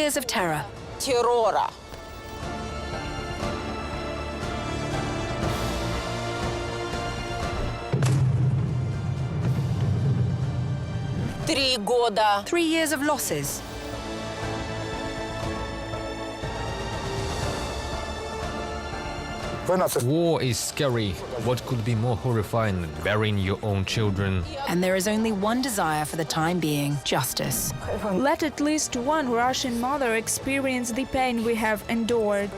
years of terror. Террора. Три года. 3 years of losses. War is scary. What could be more horrifying than burying your own children? And there is only one desire for the time being: justice. Let at least one Russian mother experience the pain we have endured.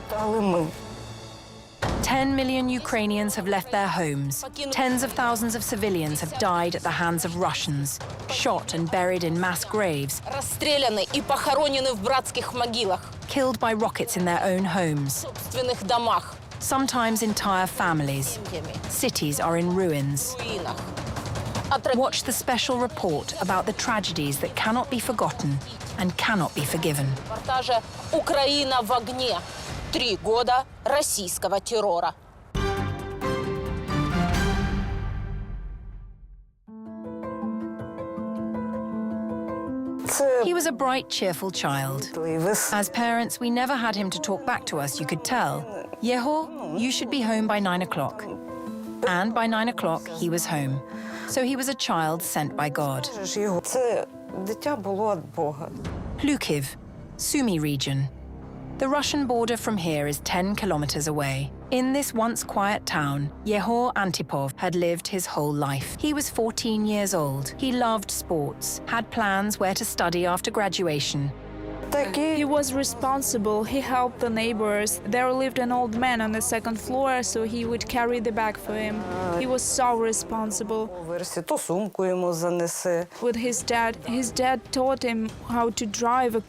10 million Ukrainians have left their homes. Tens of thousands of civilians have died at the hands of Russians, shot and buried in mass graves, Расстреляны и похоронены в братских могилах. killed by rockets in their own homes. В собственных домах. Sometimes entire families. Cities are in ruins. Руинах. Watch the special report about the tragedies that cannot be forgotten and cannot be forgiven. Репортаже «Украина в огне». 3 года российского террора. He was a bright, cheerful child. As parents, we never had him to talk back to us, you could tell. Yehor, you should be home by 9 o'clock. And by 9 o'clock, he was home. So he was a child sent by God. Hlukhiv, Sumy region. The Russian border from here is 10 kilometers away. In this once quiet town, Yehor Antipov had lived his whole life. He was 14 years old. He loved sports, had plans where to study after graduation. He was responsible, he helped the neighbors. There lived an old man on the second floor, so he would carry the bag for him. He was so responsible. With his dad taught him how to drive a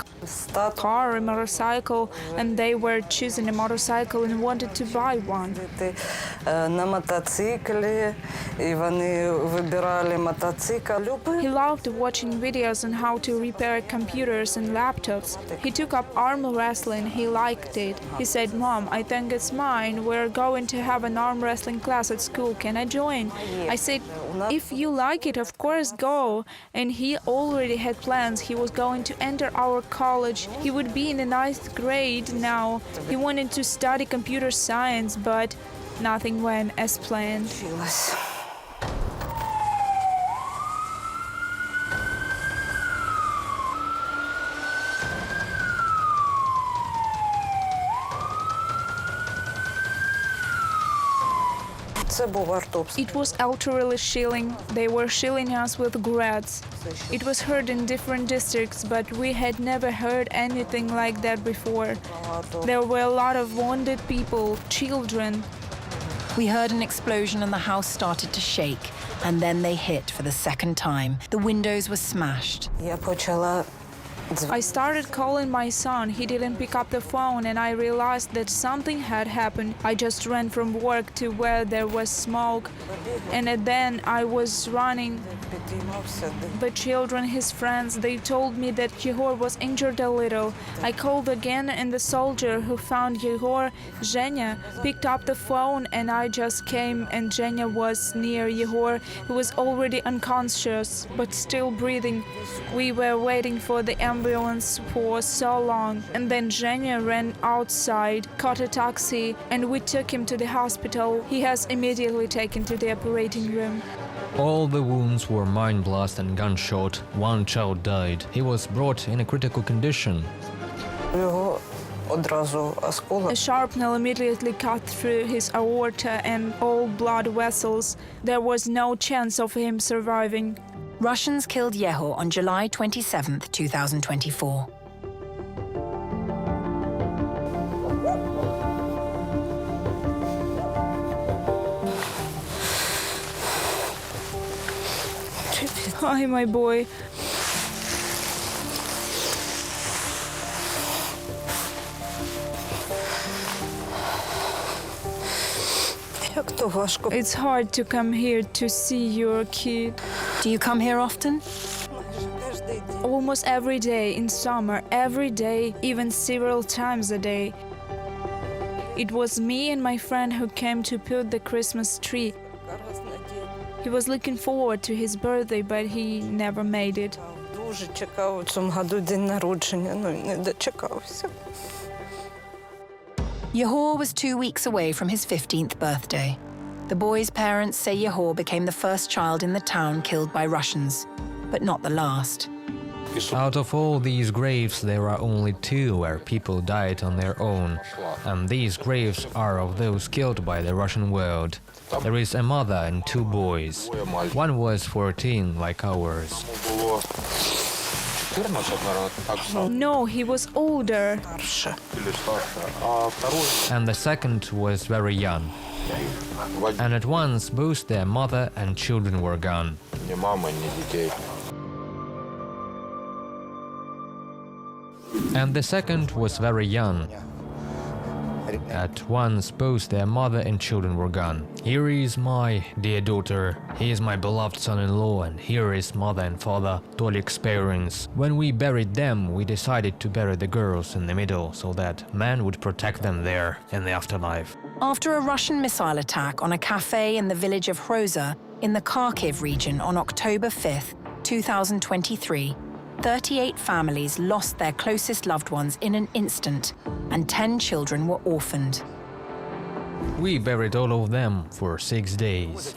car, a motorcycle, and they were choosing a motorcycle and wanted to buy one. He loved watching videos on how to repair computers and laptops. He took up arm wrestling, he liked it. He said, "Mom, I think it's mine. We're going to have an arm wrestling class at school. Can I join?" I said, "If you like it, of course, go." And he already had plans. He was going to enter our college. He would be in the 9th grade now. He wanted to study computer science, but nothing went as planned. It was utterly chilling. They were chilling us with grats. It was heard in different districts, but we had never heard anything like that before. There were a lot of wounded people, children. We heard an explosion and the house started to shake, and then they hit for the second time. The windows were smashed. I started calling my son. He didn't pick up the phone, and I realized that something had happened. I just ran from work to where there was smoke, and then I was running. The children, his friends, they told me that Yehor was injured a little. I called again, and the soldier who found Yehor, Zhenya, picked up the phone, and I just came, and Zhenya was near Yehor, who was already unconscious, but still breathing. We were waiting for the ambulance for so long, and then Zhenya ran outside, caught a taxi, and we took him to the hospital. He has immediately taken to the operating room. All the wounds were mine blast and gunshot. One child died. He was brought in a critical condition. A shrapnel immediately cut through his aorta and all blood vessels. There was no chance of him surviving. Russians killed Yehor on July 27, 2024. Hi, my boy. It's hard to come here to see your kid. Do you come here often? Almost every day in summer, every day, even several times a day. It was me and my friend who came to put the Christmas tree. He was looking forward to his birthday, but he never made it. дуже чекав у цьому году день народження, ну і не дочекався. Yehor was 2 weeks away from his 15th birthday. The boy's parents say Yehor became the first child in the town killed by Russians, but not the last. Out of all these graves, there are only 2 where people died on their own, and these graves are of those killed by the Russian world. There is a mother and 2 boys. One was 14, like ours. No, he was older. And the second was very young. And at once, both their mother and children were gone. And the second was very young. At once, both their mother and children were gone. Here is my dear daughter, he is my beloved son-in-law, and here is mother and father, Tolik's parents. When we buried them, we decided to bury the girls in the middle, so that man would protect them there in the afterlife. After a Russian missile attack on a cafe in the village of Hroza in the Kharkiv region on October 5th, 2023, 38 families lost their closest loved ones in an instant, and 10 children were orphaned. We buried all of them for 6 days.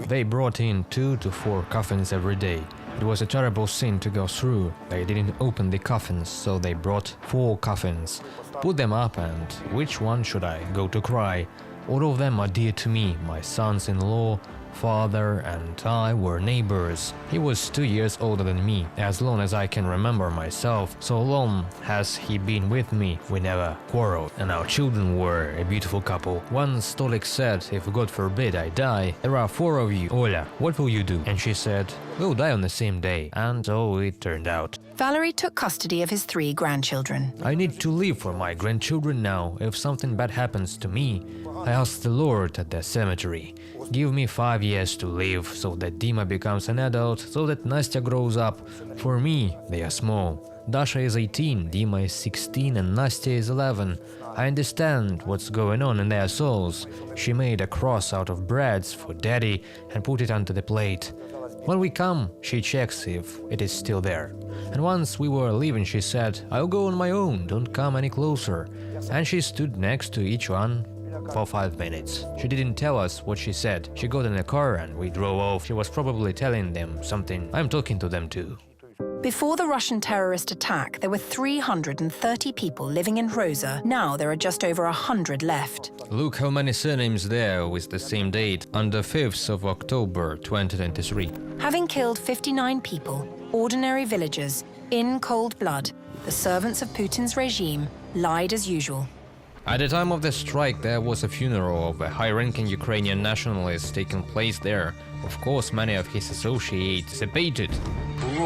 They brought in 2 to 4 coffins every day. It was a terrible sin to go through. They didn't open the coffins, so they brought 4 coffins, put them up, and which one should I go to cry? All of them are dear to me. My sons-in-law, father and I were neighbors. He was 2 years older than me. As long as I can remember myself, so long has he been with me. We never quarreled, and our children were a beautiful couple. Once Tolik said, if God forbid I die, there are 4 of you. Oля, what will you do? And she said, we'll die on the same day. And so it turned out. Valery took custody of his 3 grandchildren. I need to live for my grandchildren now. If something bad happens to me, I ask the Lord at the cemetery. Give me 5 years to live, so that Dima becomes an adult, so that Nastya grows up. For me, they are small. Dasha is 18, Dima is 16, and Nastya is 11. I understand what's going on in their souls. She made a cross out of breads for Daddy and put it onto the plate. When we come, she checks if it is still there. And once we were leaving, she said, I'll go on my own, don't come any closer. And she stood next to each one for 5 minutes. She didn't tell us what she said. She got in a car and we drove off. She was probably telling them something. I'm talking to them too. Before the Russian terrorist attack, there were 330 people living in Hroza. Now there are just over 100 left. Look how many surnames there with the same date, on the 5th of October 2023. Having killed 59 people, ordinary villagers, in cold blood, the servants of Putin's regime lied as usual. At the time of the strike, there was a funeral of a high-ranking Ukrainian nationalist taking place there. Of course, many of his associates debated.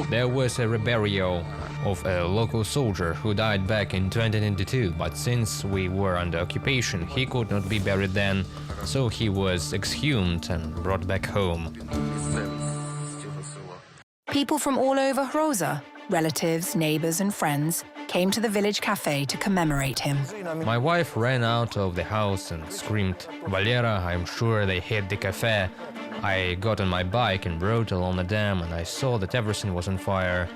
There was a burial of a local soldier who died back in 2022, but since we were under occupation, he could not be buried then, so he was exhumed and brought back home. People from all over Hroza, relatives, neighbors and friends, came to the village cafe to commemorate him. My wife ran out of the house and screamed, Valera, I'm sure they hit the cafe. I got on my bike and rode along the dam, and I saw that everything was on fire.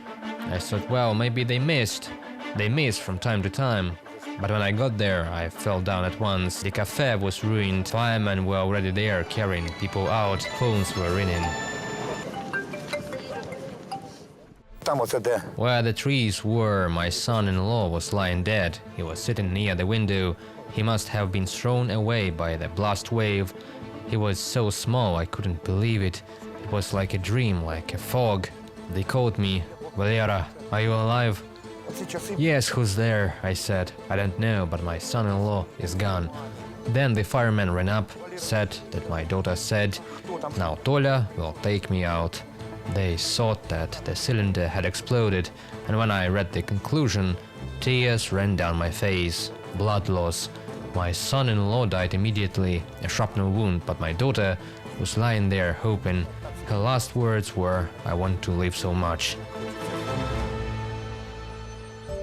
I thought, well, maybe they missed. They miss from time to time. But when I got there, I fell down at once. The cafe was ruined. Firemen were already there carrying people out. Phones were ringing. Where the trees were, my son-in-law was lying dead. He was sitting near the window. He must have been thrown away by the blast wave. He was so small I couldn't believe it. It was like a dream, like a fog. They called me. Valera, are you alive? Yes, who's there? I said. I don't know, but my son-in-law is gone. Then the fireman ran up, said that my daughter said, now Toля will take me out. They thought that the cylinder had exploded, and when I read the conclusion, tears ran down my face. Blood loss. My son-in-law died immediately, a shrapnel wound, but my daughter was lying there hoping. Her last words were, I want to live so much.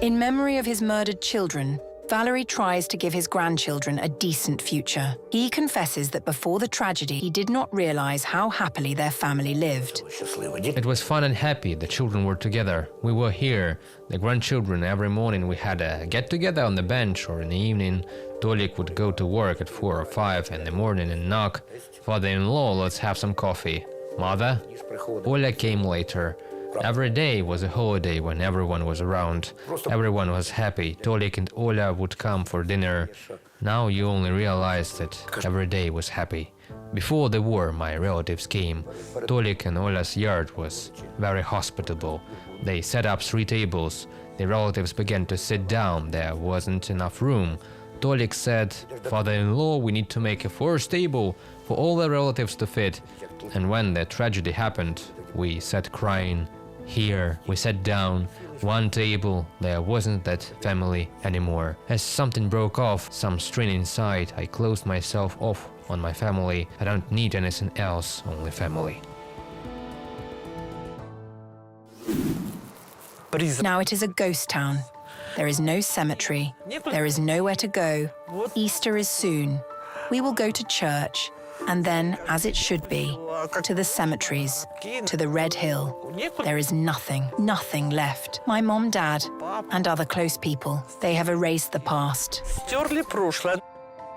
In memory of his murdered children, Valery tries to give his grandchildren a decent future. He confesses that before the tragedy, he did not realize how happily their family lived. It was fun and happy, the children were together. We were here, the grandchildren, every morning we had a get-together on the bench, or in the evening, Tolik would go to work at 4 or 5 in the morning and knock, "Father-in-law, let's have some coffee." "Mother?" Oля came later. Every day was a holiday when everyone was around. Everyone was happy. Tolik and Ola would come for dinner. Now you only realize that every day was happy. Before the war, my relatives came. Tolik and Ola's yard was very hospitable. They set up 3 tables. The relatives began to sit down. There wasn't enough room. Tolik said, "Father-in-law, we need to make a 4th table for all the relatives to fit." And when the tragedy happened, we sat crying. Here, we sat down, 1 table, there wasn't that family anymore. As something broke off, some strain inside, I closed myself off on my family. I don't need anything else, only family. Now it is a ghost town. There is no cemetery. There is nowhere to go. Easter is soon. We will go to church, and then, as it should be, to the cemeteries, to the Red Hill. There is nothing left. My mom, dad, and other close people, they have erased the past.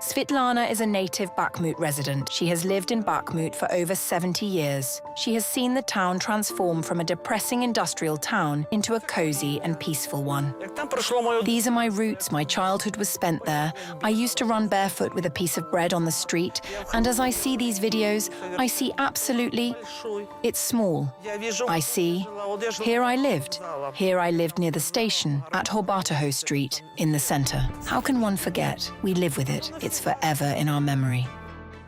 Svitlana is a native Bakhmut resident. She has lived in Bakhmut for over 70 years. She has seen the town transform from a depressing industrial town into a cozy and peaceful one. These are my roots. My childhood was spent there. I used to run barefoot with a piece of bread on the street, and as I see these videos, I see absolutely, it's small. I see, here I lived. Here I lived near the station, at Hroza Street, in the center. How can one forget? We live with it. It's forever in our memory.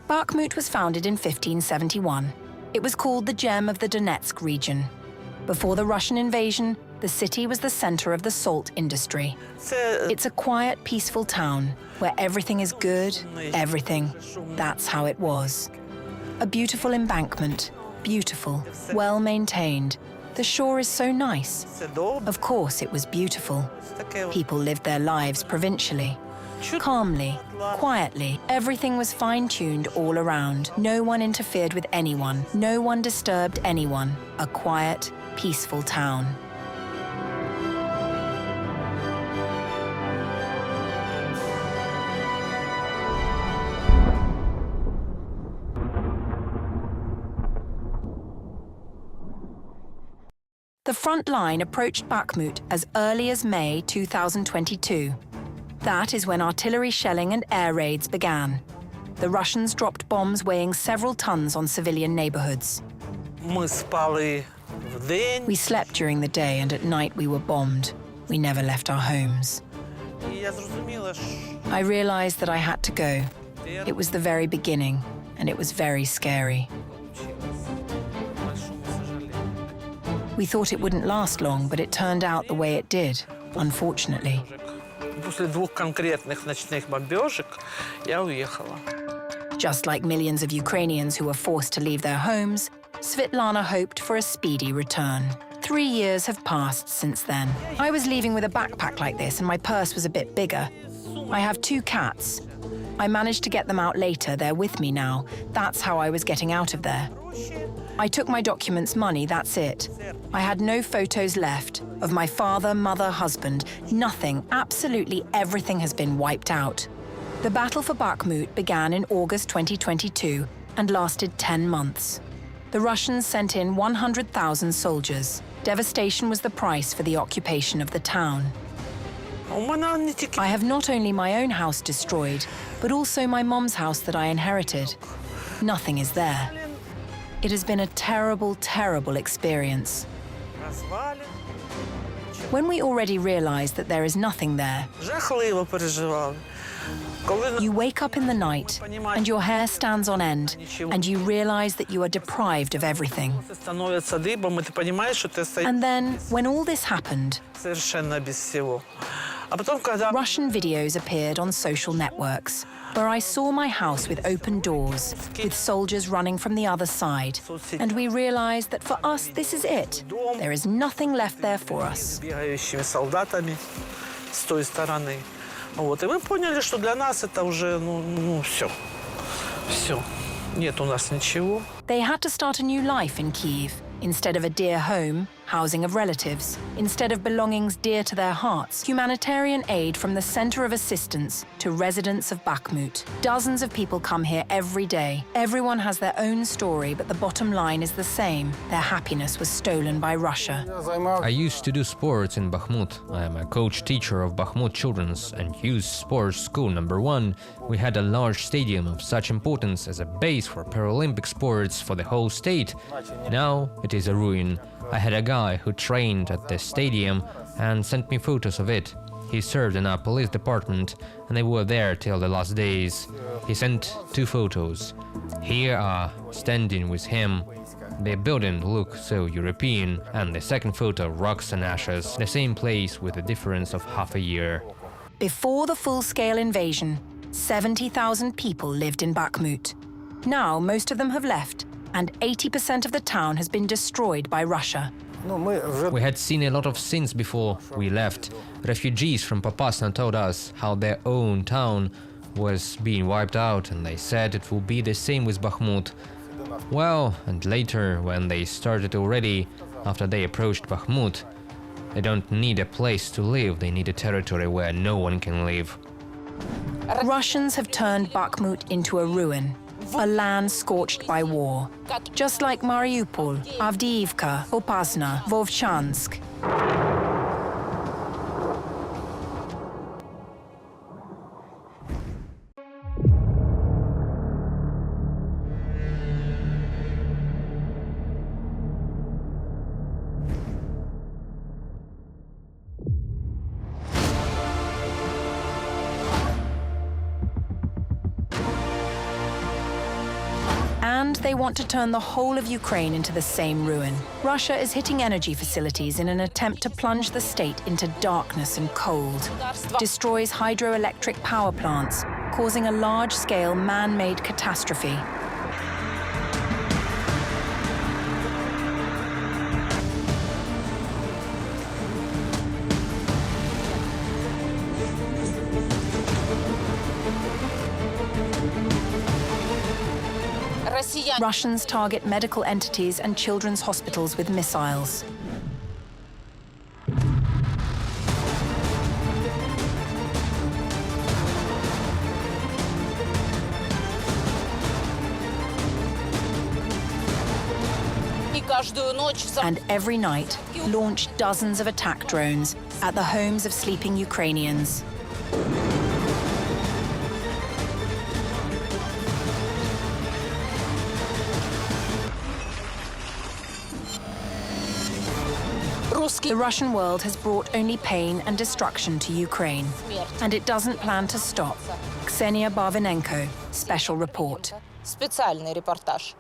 Bakhmut was founded in 1571. It was called the Gem of the Donetsk region. Before the Russian invasion, the city was the center of the salt industry. It's a quiet, peaceful town where everything is good, everything. That's how it was. A beautiful embankment, beautiful, well-maintained. The shore is so nice. Of course, it was beautiful. People lived their lives provincially. Calmly, quietly, everything was fine-tuned all around. No one interfered with anyone. No one disturbed anyone. A quiet, peaceful town. The front line approached Bakhmut as early as May 2022. That is when artillery shelling and air raids began. The Russians dropped bombs weighing several tons on civilian neighborhoods. We slept during the day, and at night we were bombed. We never left our homes. I realized that I had to go. It was the very beginning, and it was very scary. We thought it wouldn't last long, but it turned out the way it did, unfortunately. Just like millions of Ukrainians who were forced to leave their homes, Svitlana hoped for a speedy return. 3 years have passed since then. I was leaving with a backpack like this, and my purse was a bit bigger. I have 2 cats. I managed to get them out later. They're with me now. That's how I was getting out of there. I took my documents, money, that's it. I had no photos left of my father, mother, husband. Nothing, absolutely everything has been wiped out. The battle for Bakhmut began in August 2022 and lasted 10 months. The Russians sent in 100,000 soldiers. Devastation was the price for the occupation of the town. I have not only my own house destroyed, but also my mom's house that I inherited. Nothing is there. It has been a terrible, terrible experience. When we already realize that there is nothing there, you wake up in the night and your hair stands on end and you realize that you are deprived of everything. And then, when all this happened, Russian videos appeared on social networks where I saw my house with open doors, with soldiers running from the other side. And we realized that for us, this is it. There is nothing left there for us. Вот. И мы поняли, что для нас это уже, все. Все. Нет у нас ничего. They had to start a new life in Kyiv. Instead of a dear home, housing of relatives, instead of belongings dear to their hearts, humanitarian aid from the center of assistance to residents of Bakhmut. Dozens of people come here every day. Everyone has their own story, but the bottom line is the same. Their happiness was stolen by Russia. I used to do sports in Bakhmut. I am a coach-teacher of Bakhmut Children's and Youth Sports School number 1. We had a large stadium of such importance as a base for Paralympic sports for the whole state. Now it is a ruin. I had a guy who trained at the stadium and sent me photos of it. He served in our police department and they were there till the last days. He sent 2 photos. Here are standing with him. The building looked so European, and the second photo, rocks and ashes, the same place with a difference of half a year. Before the full-scale invasion, 70,000 people lived in Bakhmut. Now most of them have left, and 80% of the town has been destroyed by Russia. We had seen a lot of scenes before we left. Refugees from Popasna told us how their own town was being wiped out, and they said it will be the same with Bakhmut. Well, and later, when they started already, after they approached Bakhmut, they don't need a place to live, they need a territory where no one can live. Russians have turned Bakhmut into a ruin, a land scorched by war, just like Mariupol, Avdiivka, Popasna, Vovchansk. And they want to turn the whole of Ukraine into the same ruin. Russia is hitting energy facilities in an attempt to plunge the state into darkness and cold, destroys hydroelectric power plants, causing a large-scale man-made catastrophe. Russians target medical entities and children's hospitals with missiles. And every night, launch dozens of attack drones at the homes of sleeping Ukrainians. The Russian world has brought only pain and destruction to Ukraine, and it doesn't plan to stop. Ksenia Barvinenko, Special Report. Специальный репортаж.